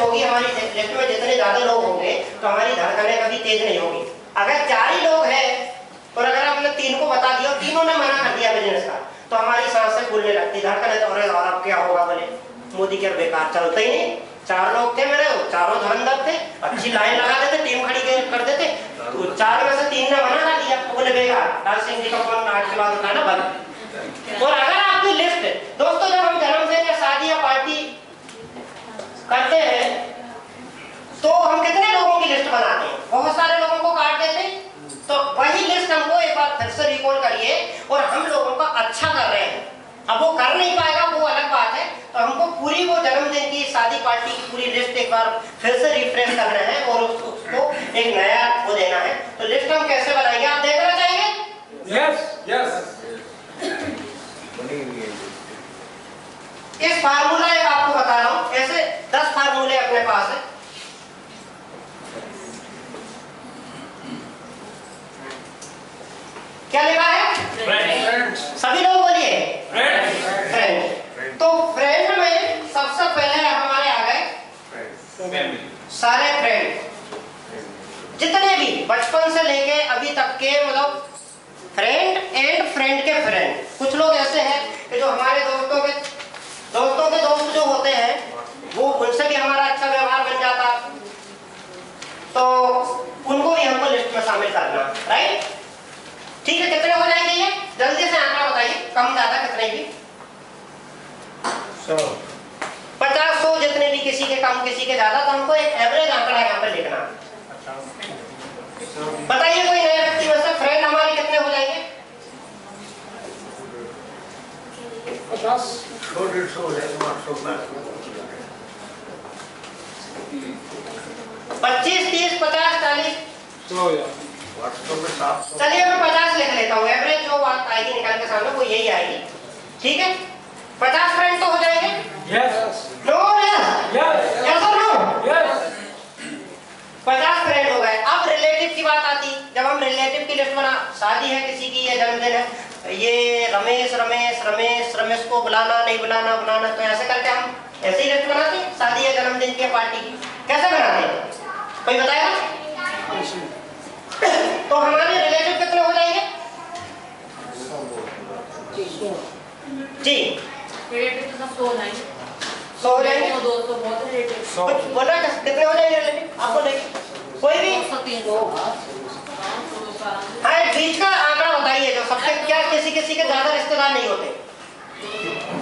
होगी, हमारी लिस्ट में जितने ज्यादा लोग होंगे तो हमारी धड़कनें कभी तेज नहीं होगी। अगर 4 ही लोग हैं और अगर आपने 3 को बता दिया और तीनों ने मना कर दिया बिजनेस का, तो हमारी सांसें फूलने लगती, धड़कनें तो अरे और अब क्या होगा, बोले मोदी के बेकार चलता ही नहीं। 4 लोग थे मेरे, चारों धुरंधर थे, अच्छी लाइन लगा देते, टीम खड़ी कर देते, तो 4 में से 3 ने मना कर दिया, बोले बेकार, लाल सिंह जी का फोन आज के बाद उठाना बंद। और अगर आपकी लिस्ट, दोस्तों जब हम जन्मदिन या शादी या पार्टी करते हैं तो हम कितने लोगों की लिस्ट बनाते हैं, बहुत सारे लोगों को काट देते हैं। तो वही लिस्ट हमको एक बार फिर से रिकॉल करिए और हम लोगों का अच्छा कर रहे हैं। अब वो कर नहीं पाएगा वो अलग बात है, तो हमको पूरी वो जन्मदिन की शादी पार्टी की पूरी लिस्ट एक बार फिर से रिफ्रेश करना है और उसको एक नया वो देना है। तो लिस्ट हम कैसे बनाएंगे, आप देखना चाहेंगे? यस। इस फार्मूला एक आपको बता रहा हूं, ऐसे 10 फार्मूले अपने पास है। क्या लिखा है? फ्रेंड्स। सभी लोग बोलिए फ्रेंड्स। तो फ्रेंड में सबसे पहले हमारे आ गए सारे फ्रेंड, जितने भी बचपन से लेके अभी तक के, मतलब फ्रेंड एंड फ्रेंड के फ्रेंड। कुछ लोग ऐसे हैं कि जो हमारे दोस्तों के दोस्त जो होते हैं वो उनसे भी हमारा अच्छा व्यवहार बन जाता, तो उनको भी हमको लिस्ट में शामिल करना, राइट? ठीक है, कितने हो जाएंगे ये? जल्दी से आंकड़ा बताइए, कम ज्यादा कितने भी? 100 50 100 जितने भी, किसी के कम किसी के ज्यादा, तो हमको एक एवरेज आंकड़ा यहाँ पे लिखना। बताइए कोई नए व्यक्ति में से फ्रेंड हमारे कितने हो जाएंगे? 50 100 हो जाएगा, 25 30 50 40 100 या चलिए मैं 50 लिख लेता हूँ। एवरेज जो बात आएगी निकाल के सामने वो यही आएगी, ठीक है? 50 फ्रेंड तो हो जाएंगे? यस। नो यस और नो? 50 फ्रेंड हो गए। अब रिलेटिव की बात आती, जब हम रिलेटिव की लिस्ट बना, शादी है किसी की या जन्मदिन है, ये रमेश को बुलाना नहीं बुलाना, तो ऐसे करके हम ऐसे ही लिस्ट बनाते हैं शादी या जन्मदिन की पार्टी की। कैसे बनाते हैं, कोई बताएगा? तो हमारे रिलेटिव कितने हो जाएंगे? जी रिलेटिव तो सब 100 नहीं, 100 हो जाएंगे। 200 बहुत रिलेटिव। बोला कितने हो जाएंगे रिलेटिव, आपको नहीं कोई भी? 300। हाँ, एक बीच का आंकड़ा बताइए जो सबसे, क्या किसी के ज्यादा रिश्तेदार नहीं होते,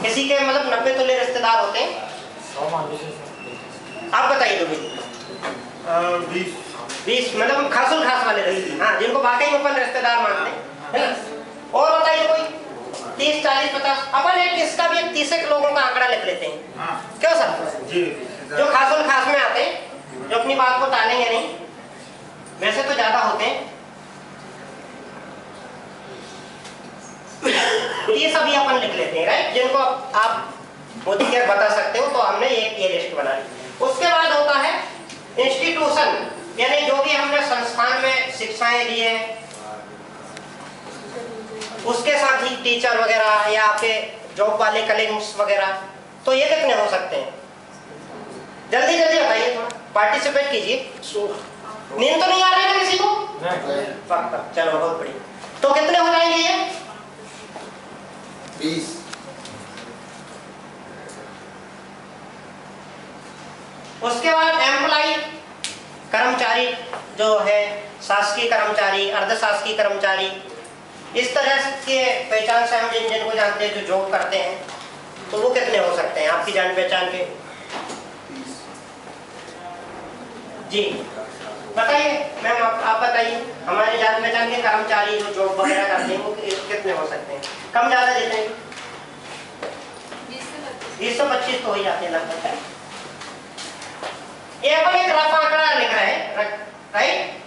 किसी के मतलब 90 तोले रिश्तेदार होते हैं, आप बताइए तो भी 20 मतलब खासुल खास वाले रहते, हाँ, जिनको वाकई में अपन रिश्तेदार मानते हैं, है ना? और बताइए कोई 30 40 50, अपन एक इसका भी 30 लोगों का आंकड़ा लिख लेते हैं, क्यों सर जी? जो खासुल खास में आते हैं, जो अपनी बात को टालेंगे नहीं, वैसे तो ज्यादा होते हैं, ये सभी अपन लिख लेते हैं, राइट? जिनको आप मोदी केयर बता सकते हो, तो हमने एक ये लिस्ट बना ली। उसके बाद होता है इंस्टीट्यूशन, यानी जो भी हमने संस्थान में शिक्षाएं ली है, उसके साथ ही टीचर वगैरह या आपके जॉब वाले कलीग्स वगैरह, तो ये कितने हो सकते हैं? जल्दी जल्दी बताइए, थोड़ा पार्टिसिपेट कीजिए। नींद तो नहीं आ रही है किसी को? चलो बहुत बढ़िया। तो कितने हो जाएंगे ये? 20। उसके बाद एम्प्लॉई, कर्मचारी जो है, शासकीय कर्मचारी, अर्धशासकीय कर्मचारी, इस तरह के पहचान से हम जिनको जानते हैं जो जॉब करते हैं, तो वो कितने हो सकते हैं आपकी जान पहचान के? जी बताइए मैम, आप बताइए, हमारे जान पहचान के कर्मचारी जो जॉब वगैरह करते हैं वो कितने हो सकते हैं? कम ज्यादा जितने 20 से 25 तो हो ही जाते हैं लगभग। ये अपन एक रफ आंकड़ा लिख रहे हैं, राइट?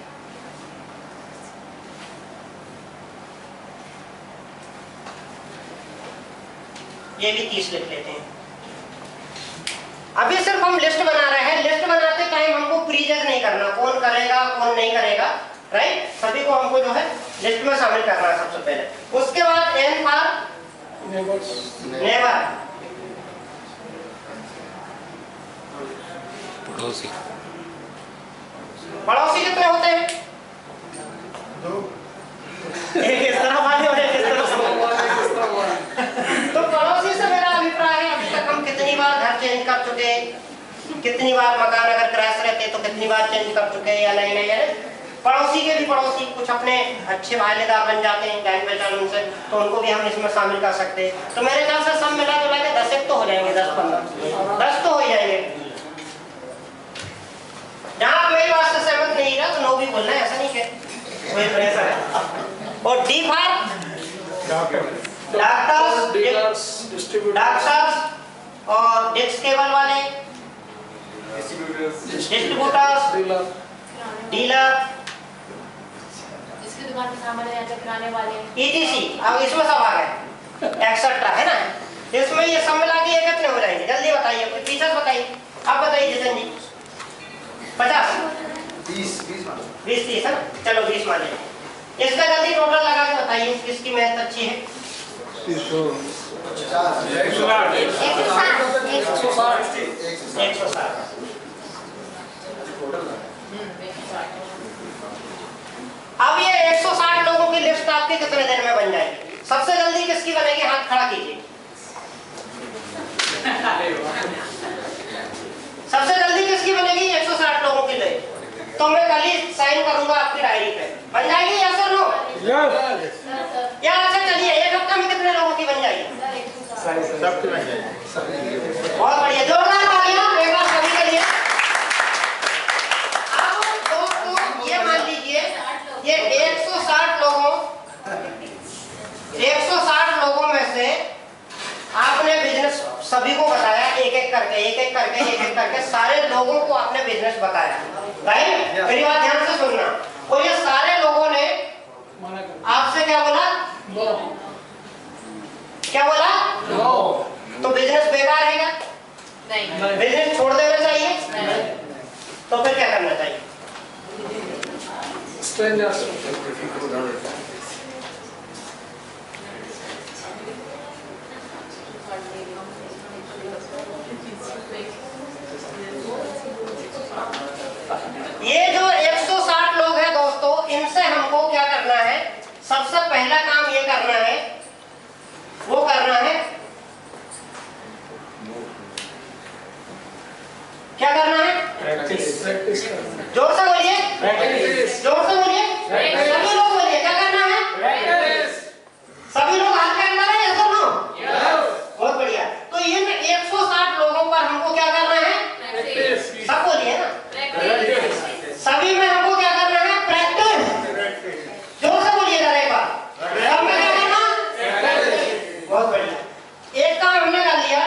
ये भी 30 लिख लेते हैं। अभी सिर्फ हम लिस्ट बना रहे हैं, लिस्ट बनाते टाइम हमको प्रीजज नहीं करना, कौन करेगा कौन नहीं करेगा, राइट? सभी को हमको जो है लिस्ट में शामिल करना है सबसे पहले। उसके बाद एन फॉर नेवर, पड़ोसी पड़ोसी कितने होते हैं? एक इस तरह वाले और एक इस तरह तो पड़ोसी से मेरा अभिप्राय है, अभी तक हम कितनी बार घर चेंज कर चुके, कितनी बार मकान अगर क्रैश रहते तो कितनी बार चेंज कर चुके या नहीं नहीं है। पड़ोसी के भी पड़ोसी कुछ अपने अच्छे भाईदार बन जाते हैं जान पहचान उनसे, तो उनको भी हम इसमें शामिल कर सकते हैं। तो मेरे ख्याल से सब मिला जुला के 10 एक तो हो जाएंगे, 10-15 तो हो जाएंगे। जहाँ आप मेरी बात से सहमत नहीं रहा तो नो भी बोलना है, ऐसा नहीं है कोई प्रेशर है। और डी फॉर डॉक्टर्स, डॉक्टर्स और डिस्क केबल वाले, डिस्ट्रीब्यूटर्स, डीलर, जिसकी दुकान पे सामान ले जाकर किराने वाले, ETC। अब इसमें सब आ गए एक्सेट्रा, है ना? इसमें ये सब मिला के कितने हो जाएंगे? जल्दी बताइए, कोई फीचर्स बताइए। आप बताइए जितन जी। 50 20 30 है ना? चलो 20 मान लीजिए। इसका जल्दी टोटल लगा के बताइए किसकी मेहनत अच्छी है। 160। अब ये 160 लोगों की लिस्ट आपके कितने दिन में बन जाएगी? सबसे जल्दी किसकी बनेगी? हाथ खड़ा कीजिए। सबसे जल्दी किसकी बनेगी? 160 लोगों की लिस्ट। तो मैं कल ही साइन करूंगा आपकी डायरी पे। बन जाएगी या सर नो? या अच्छा चलिए, एक हफ्ते में कितने लोगों की बन जाएगी? सबकी बन जाएगी। बहुत बढ़िया, जोरदार तालियां एक बार सभी के लिए। अब दोस्तों ये मान लीजिए ये 160 लोगों में से आपने बिजनेस सभी को बताया, एक एक करके सारे लोगों को आपने बिजनेस बताया, राइट? मेरी बात ध्यान से सुनना। और ये सारे लोगों ने आपसे क्या बोला? क्या बोला? तो बिजनेस बेकार है क्या? नहीं, बिजनेस छोड़ देना चाहिए? तो फिर क्या करना चाहिए? ये जो 160 लोग हैं दोस्तों, इनसे हमको क्या करना है? सबसे पहला काम ये करना है, वो करना है, क्या करना है? जोर से बोलिए, जोर से बोलिए, सभी लोग बोलिए, क्या करना है? सभी लोग हाथ के अंदर है, ऐसा ना? बहुत बढ़िया। तो इन 160 लोगों पर हमको क्या करना है? सब बोलिए ना, सभी में हमको क्या करना है? प्रैक्टिस। जोर से बोलिए जरा एक बार, सब में क्या करना? बहुत बढ़िया। एक काम हमने कर लिया,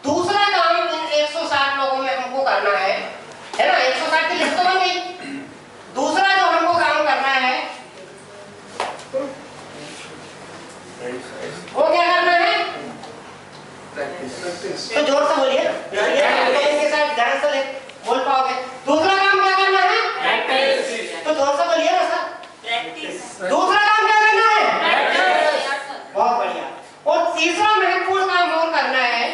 दूसरा काम इन 160 लोगों में हमको करना है ना? 160 की लिस्ट तो बन गई। दूसरा जो हमको काम करना है वो क्या करना है? तो जोर से बोलिए, इनके साथ ध्यान से बोल पाओगे। दूसरा काम क्या करना है? तो जोर से बोलिए ना सर। दूसरा काम क्या करना है? बहुत बढ़िया। और तीसरा महत्वपूर्ण काम और करना है,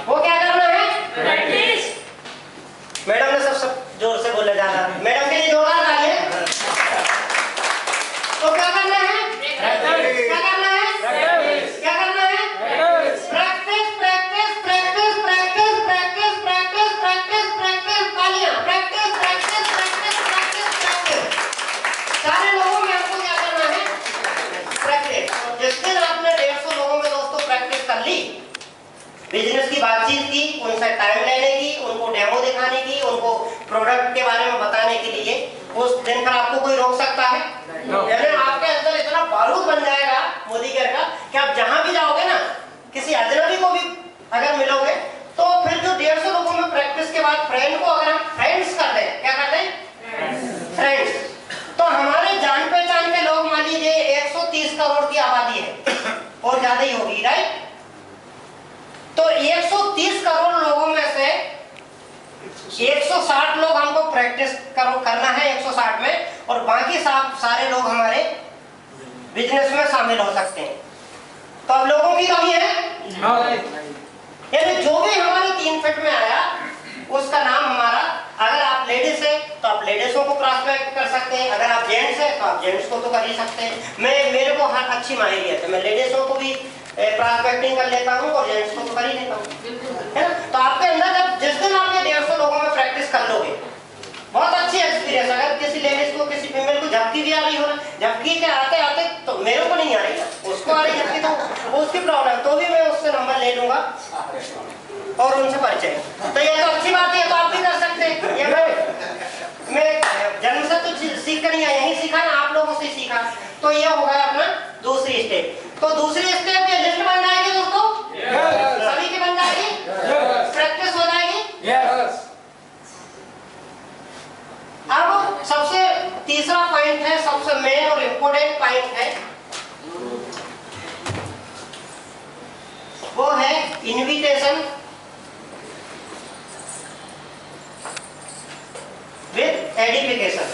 वो क्या करना है? मैडम ने सब जोर से बोले ज्यादा, मैडम के लिए जोरदार तालियां। तो क्या करना है? क्या करना है? क्या करना है? Practice, practice, practice, practice, practice, practice, practice, practice, तालियां। Practice, practice, practice, practice, practice. सारे लोगों में आपको क्या करना है? प्रैक्टिस। जिस दिन आपने 150 लोगों में दोस्तों प्रैक्टिस कर ली, बिजनेस की बातचीत की, उनसे टाइम लेने की, उनको डेमो दिखाने की, उनको प्रोडक्ट के बारे में बताने के लिए, उस दिन पर आपको कोई रोक सकता है? यानी आपके अंदर इतना बारूद बन जाएगा मोदी केयर का कि आप जहां भी जाओगे ना, किसी अजनबी को भी अगर मिलोगे तो फिर जो 150 लोगों में प्रैक्टिस के बाद फ्रेंड को अगर हम फ्रेंड्स कर दें, क्या करते हैं? फ्रेंड्स। तो हमारे जान पहचान के लोग मान लीजिए 130 करोड़ की आबादी है और ज्यादा ही होगी, राइट? तो 130 करोड़ लोगों में से 160 लोग हमको प्रैक्टिस करना है 160 में, और बाकी सारे लोग हमारे बिजनेस में शामिल हो सकते हैं। तो अब लोगों की कमी है, यानी जो 3 फीट में आया उसका नाम हमारा, अगर आप लेडीज है तो आप लेडीजों को प्रॉस्पेक्ट कर सकते हैं, अगर आप जेंट्स है तो आप जेंट्स को तो कर ही सकते हैं। मेरे को हर अच्छी माहिरियत है, मैं लेडीजों को भी प्रॉस्पेक्टिंग कर लेता हूँ और जेंट्स को तो कर ही लेता हूँ, है ना। तो आपके अंदर जब जिस दिन आप ये 150 लोगों में प्रैक्टिस कर लोगे, बहुत अच्छी एक्सपीरियंस। अगर किसी लेडीज को, किसी फीमेल को झपकी भी आ रही हो ना, झपकी के आते आते तो मेरे को नहीं आ रही ना, उसको आ रही झपकी, तो वो उसकी प्रॉब्लम, तो भी मैं उससे नंबर ले लूंगा और उनसे परिचय। तो ये तो अच्छी बात है, तो आप भी कर सकते हैं। ये मैं जन्म से तो सीख कर नहीं आया, यही सीखा ना, आप लोगों से सीखा। तो ये हो गया अपना दूसरी स्टेप। तो दूसरी स्टेप ये लिस्ट बन जाएगी दोस्तों, सभी की बन जाएगी, प्रैक्टिस हो जाएगी। अब सबसे तीसरा पॉइंट है, सबसे मेन और इम्पोर्टेंट पॉइंट है, वो है इनविटेशन विद एडिफिकेशन।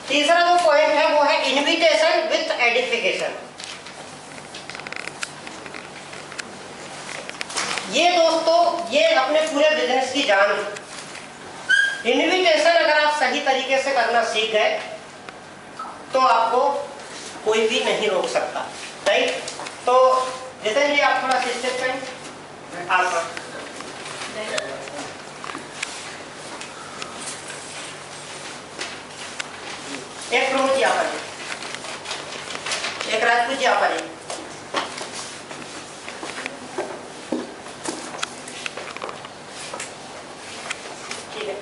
तीसरा जो पॉइंट है वो है इनविटेशन विद एडिफिकेशन। ये दोस्तों ये अपने पूरे बिजनेस की जान है। इनविटेशन अगर आप सही तरीके से करना सीख गए तो आपको कोई भी नहीं रोक सकता, राइट। तो जितेंद्र जी आप थोड़ा स्टेप पे आप एक प्रमोद जी आप आइए, एक राजपूत जी आप आइए। ठीक है,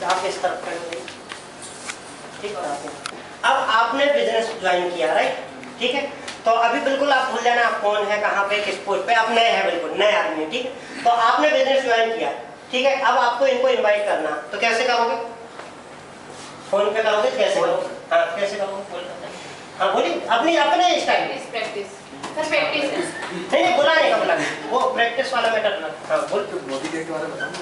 आप इस तरफ करेंगे, ठीक है। अब आपने बिजनेस ज्वाइन किया, राइट, ठीक है। तो अभी बिल्कुल आप भूल जाना आप कौन है, कहाँ पे, किस पोस्ट पे, आप नए हैं, बिल्कुल नए आदमी, ठीक है। तो आपने बिजनेस ज्वाइन किया, ठीक है। अब आपको इनको इनवाइट करना, तो कैसे करोगे? फोन पे करोगे, कैसे करोगे? हाँ कैसे करोगे? हाँ बोलिए, अपनी अपने स्टाइल। प्रैक्टिस सर, प्रैक्टिस नहीं बुलाने का बुला, वो प्रैक्टिस वाला मैटर ना। हाँ बोल,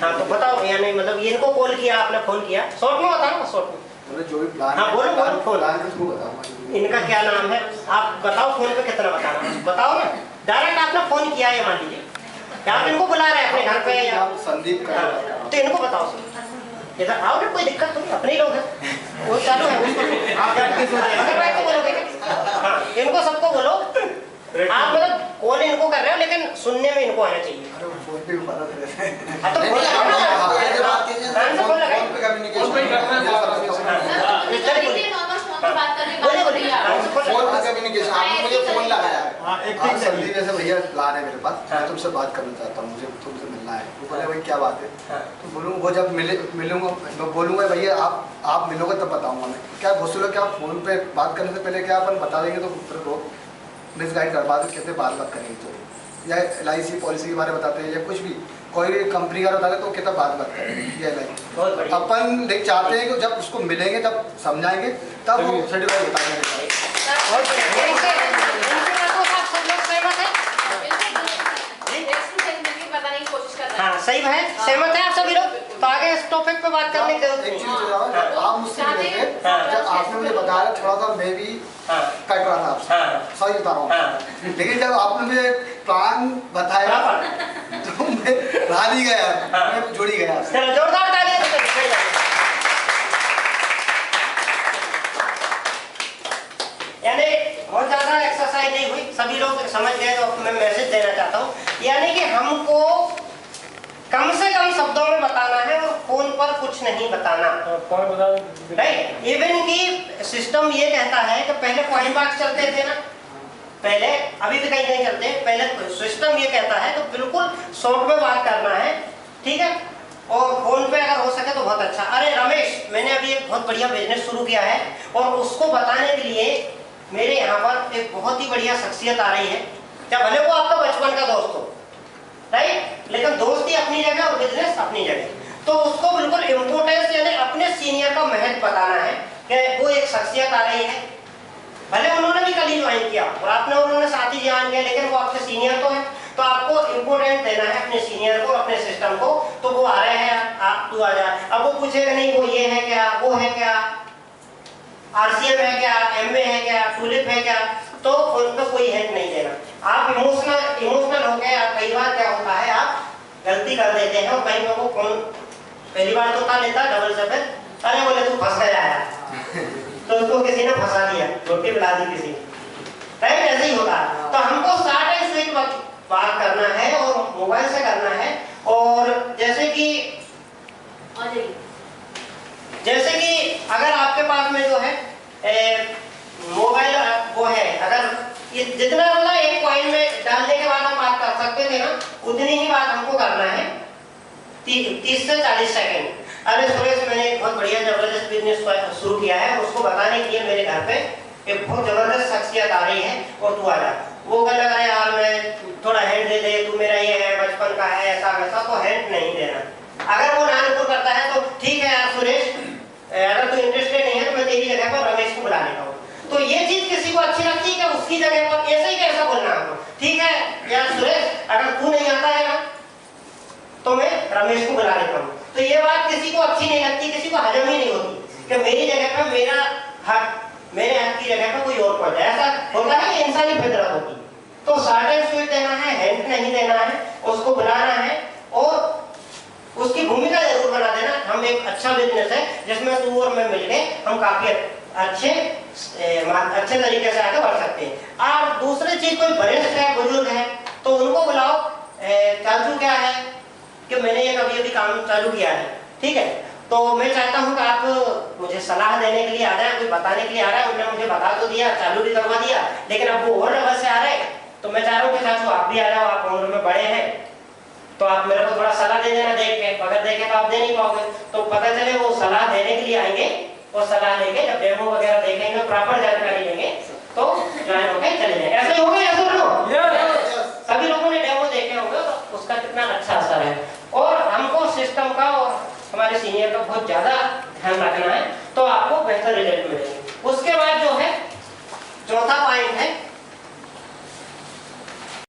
हाँ तो बताओ, यानी मतलब इनको कॉल किया आपने, फोन किया, शॉर्ट में बताओ ना, शॉर्ट में जो भी प्लान, हाँ बोलो बोलो, फोन बताओ इनका क्या नाम है, आप बताओ, फोन पे कितना बताना बताओ ना। डायरेक्ट आपने फोन किया है, मान लीजिए आप इनको बुला रहे हैं अपने घर पे या संदीप का, तो इनको बताओ इधर आओ ना, कोई दिक्कत तो नहीं, अपने लोग हैं, वो चालू है उसको आप बोलोगे। हाँ इनको सबको बोलो, आप मतलब कॉल इनको कर रहे हो लेकिन सुनने में इनको आना चाहिए। हाँ तो बोल संदीप जैसे भैया प्लान है मेरे पास, मैं तुमसे बात करना चाहता हूँ, मुझे तुमसे मिलना है। वो बोले भाई क्या बात है, तो बोलूँ वो जब मिलूंगा मैं बोलूँगा भैया आप मिलोगे तब बताऊँगा मैं। क्या बहुत से लोग क्या फोन पे बात करने से पहले क्या अपन बता देंगे तो फिर वो मिसगाइड कर पाते, कहते बात करेंगे तो, या LIC पॉलिसी के बारे में बताते हैं, या कुछ भी कोई कंपनी का बताते तो कहता बात करेंगे। ये अपन देख चाहते हैं कि जब उसको मिलेंगे तब समझाएंगे, तब वो सर्टिफाइड बताएंगे। हाँ सही है, सहमत है आप सभी लोग। तो आगे इस टॉपिक पे बात करने की जरूरत नहीं। आप मुझसे मिले थे, जब आपने मुझे बताया थोड़ा सा मैं भी कट रहा था आपसे, सही बता रहा हूँ, लेकिन जब आपने मुझे प्लान बताया तो मैं रहा नहीं गया, मैं जुड़ ही गया। चलो जोरदार तालियां। यानी बहुत ज्यादा एक्सरसाइज नहीं हुई, सभी लोग समझ गए, तो मैं मैसेज देना चाहता हूँ, यानी कि हमको कम से कम शब्दों में बताना है और फोन पर कुछ नहीं बताना, राइट। इवन की सिस्टम ये कहता है कि पहले पॉइंट बॉक्स चलते थे ना, पहले, अभी भी कहीं कहीं चलते हैं, पहले सिस्टम ये कहता है कि बिल्कुल शॉर्ट में बात करना है, ठीक है। और फोन पे अगर हो सके तो बहुत अच्छा। अरे रमेश, मैंने अभी एक बहुत बढ़िया बिजनेस शुरू किया है और उसको बताने के लिए मेरे यहाँ पर एक बहुत ही बढ़िया शख्सियत आ रही है, क्या भले वो आपका बचपन का दोस्त हो, राइट, लेकिन दोस्ती अपनी जगह और बिजनेस अपनी जगह, तो उसको बिल्कुल इम्पोर्टेंस यानी अपने सीनियर का महत्व बताना है कि वो एक शख्सियत आ रही है, भले उन्होंने भी कल ही ज्वाइन किया और आपने उन्होंने साथ ही ज्वाइन किया, लेकिन वो आपके सीनियर तो है, तो आपको इम्पोर्टेंस देना है अपने सीनियर को, अपने सिस्टम को। तो वो आ रहे हैं, आप तू आ जा, अब वो पूछेगा नहीं वो ये है क्या, वो है क्या, RCM है क्या, MA है क्या, टूलिप है क्या, तो फोन पे कोई हिंट नहीं देना। आप इमोशनल हो गए। कई बार क्या होता है, आप गलती कर देते हैं और कई लोगों को फोन पहली बार तो उठा लेता डबल से, अरे बोले तू फंस गया है तो उसको किसी ने फंसा दिया, रोटी मिला दी किसी ने, राइट? ऐसे ही होता है। तो हमको शॉर्ट एंड स्वीट बात करना है और मोबाइल से करना है। और जैसे कि अगर आपके पास में जो है मोबाइल वो है, अगर ये जितना मतलब एक कॉइन में डालने के बाद हम बात कर सकते थे ना, उतनी ही बात हमको करना है 30 से 40 सेकंड। अरे सुरेश, मैंने एक बहुत बढ़िया जबरदस्त बिजनेस शुरू किया है, उसको बताने के लिए मेरे घर पे एक बहुत जबरदस्त शख्सियत आ रही है और तू आ जा। वो कह लगा यार मैं थोड़ा हैंड दे दे, तू मेरा ये है, बचपन का है, ऐसा वैसा, तो हैंड नहीं देना। अगर वो नानपुर करता है तो ठीक है यार सुरेश, अगर तू इंटरेस्टेड नहीं है तो मैं तेरी जगह पर रमेश को बुला लेता हूँ। तो ये चीज किसी को अच्छी लगती है क्या? उसकी जगह पर ऐसे ही कैसा बोलना आपको, ठीक है यार सुरेश, अगर तू नहीं आता है ना तो मैं रमेश को बुला लेता हूँ। तो ये बात किसी को अच्छी नहीं लगती, किसी को हजम ही नहीं होती कि मेरी जगह पर मेरे हक की जगह पर कोई और पड़ जाए। ऐसा होता है कि इंसानी फितरत होती है। तो शॉर्ट एंड स्वीट देना है, हिंट नहीं देना है, उसको बुलाना है और उसकी भूमिका जरूर बना देना। हम एक अच्छा बिजनेस है जिसमें तू और मैं मिलके हम काफी अच्छे तरीके से आगे बढ़ सकते हैं। और दूसरी चीज, कोई वरिष्ठ है, बुजुर्ग है, तो उनको बुलाओ। चाचू क्या है कि मैंने ये अभी काम चालू किया है, ठीक है, तो मैं चाहता हूँ कि आप मुझे सलाह देने के लिए आ रहे हैं, कुछ बताने के लिए आ रहा है। उन्होंने मुझे बता तो दिया, चालू भी करवा दिया, लेकिन अब वो और लेवल से आ रहे हैं। तो मैं चाह रहा हूँ कि चाचू आप भी आ जाओ, आप उम्र में बड़े हैं, तो आप मेरे को थोड़ा सलाह दे देना। देख के अगर देखे तो आप दे नहीं पाओगे, तो पता चले वो सलाह देने के लिए आएंगे और सलाह लेके जब डेमो वगैरह देखेंगे, प्रॉपर जानकारी लेंगे, तो ज्वाइन होके चले जाएंगे। ऐसा ही होगा? ऐसा सभी लोगों ने डेमो देखे होंगे तो उसका कितना अच्छा असर है। और हमको सिस्टम का और हमारे सीनियर का बहुत ज्यादा ध्यान रखना है, तो आपको बेहतर रिजल्ट मिलेगा।